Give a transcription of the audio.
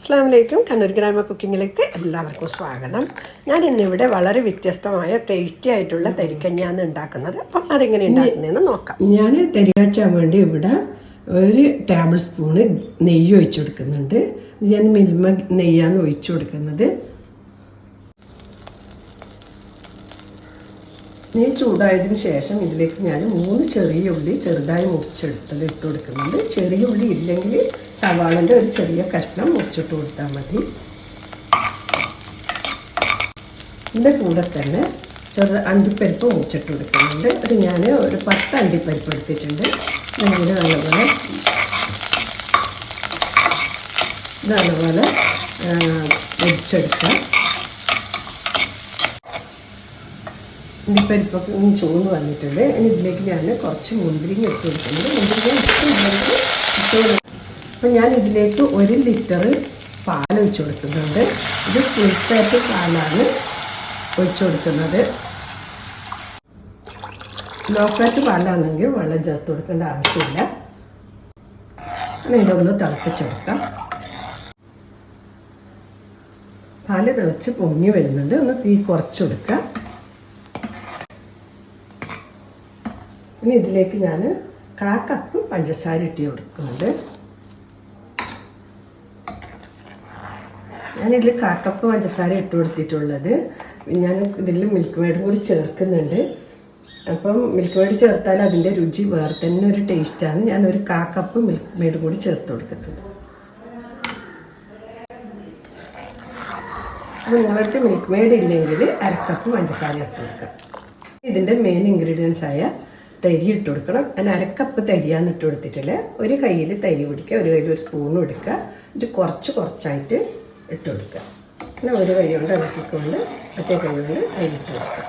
അസ്സലാമു കണ്ണൂർ ഗ്രാമ കുക്കിങ്ങിലേക്ക് എല്ലാവർക്കും സ്വാഗതം. ഞാൻ ഇന്നിവിടെ വളരെ വ്യത്യസ്തമായ ടേസ്റ്റി ആയിട്ടുള്ള തരിക്കഞ്ഞാണ് ഉണ്ടാക്കുന്നത്. അപ്പം അതെങ്ങനെ ഉണ്ടാക്കുന്നതെന്ന് നോക്കാം. ഞാൻ തരികാച്ചാൻ വേണ്ടി ഇവിടെ 1 ടേബിൾ സ്പൂണ് നെയ്യ് ഒഴിച്ചു കൊടുക്കുന്നുണ്ട്. ഞാൻ മിൽമ നെയ്യാണ് ഒഴിച്ചു കൊടുക്കുന്നത്. നെയ്യ് ചൂടായതിനു ശേഷം ഇതിലേക്ക് ഞാൻ 3 ചെറിയ ഉള്ളി ചെറുതായി മുറിച്ചെടുത്തത് ഇട്ട് കൊടുക്കുന്നുണ്ട്. ചെറിയ ഉള്ളി ഇല്ലെങ്കിൽ സവാളൻ്റെ ഒരു ചെറിയ കഷ്ണം മുറിച്ചിട്ട് കൊടുത്താൽ മതി. ഇതിൻ്റെ കൂടെ തന്നെ അണ്ടിപ്പരിപ്പ് മുറിച്ചിട്ട് കൊടുക്കുന്നുണ്ട്. അത് ഞാൻ ഒരു 10 അണ്ടിപ്പരിപ്പ് എടുത്തിട്ടുണ്ട്. നല്ലപോലെ മുറിച്ചെടുക്കാം. അണ്ടിപ്പരിപ്പൊക്കെ ചൂന്ന് വന്നിട്ടുണ്ട്. ഇനി ഇതിലേക്ക് ഞാൻ കുറച്ച് മുന്തിരിങ്ങ ഇട്ട് കൊടുക്കുന്നുണ്ട്. അപ്പം ഞാൻ ഇതിലേക്ക് 1 ലിറ്റർ പാൽ ഒഴിച്ച് കൊടുക്കുന്നുണ്ട്. ഇത് ഫുൾ ഫാറ്റ് പാലാണ് ഒഴിച്ച് കൊടുക്കുന്നത്. ലോ ഫാറ്റ് പാലാണെങ്കിൽ വെള്ളം ചേർത്ത് കൊടുക്കേണ്ട ആവശ്യമില്ല. ഇതൊന്ന് തിളപ്പിച്ചെടുക്കാം. പാല് തിളച്ച് പൊങ്ങി വരുന്നുണ്ട്. ഒന്ന് തീ കുറച്ച് കൊടുക്കാം. ഇനി ഇതിലേക്ക് ഞാൻ 1/4 കപ്പ് പഞ്ചസാര ഇട്ട് കൊടുക്കുന്നുണ്ട്. ഞാനിതിൽ 1/4 കപ്പ് പഞ്ചസാര ഇട്ട് കൊടുത്തിട്ടുള്ളത്. ഞാൻ ഇതിൽ മിൽക്ക് മെയ്ഡും കൂടി ചേർക്കുന്നുണ്ട്. അപ്പം മിൽക്ക് മെയ്ഡ് ചേർത്താൽ അതിൻ്റെ രുചി വേറെ തന്നെ ഒരു ടേസ്റ്റാണ്. ഞാൻ 1/4 കപ്പ് മിൽക്ക് മെയ്ഡും കൂടി ചേർത്ത് കൊടുക്കുന്നുണ്ട്. അപ്പോൾ നിങ്ങളടുത്ത് മിൽക്ക് മെയ്ഡ് ഇല്ലെങ്കിൽ 1/2 കപ്പ് പഞ്ചസാര ഇട്ട് കൊടുക്കാം. ഇതിൻ്റെ മെയിൻ ഇൻഗ്രീഡിയൻസ് ആയ തരി ഇട്ട് കൊടുക്കണം. ഞാൻ 1/2 കപ്പ് തരിയാന്ന് ഇട്ട് കൊടുത്തിട്ടില്ല. ഒരു കയ്യിൽ തരി പിടിക്കുക, ഒരു കയ്യിൽ 1 സ്പൂൺ എടുക്കുക. ഇത് കുറച്ചായിട്ട് ഇട്ട് കൊടുക്കുക. പിന്നെ ഒരു കൈ കൊണ്ട് ഇളക്കിക്കൊണ്ട് മറ്റേ കൈ കൊണ്ട് തരി ഇട്ട് കൊടുക്കുക.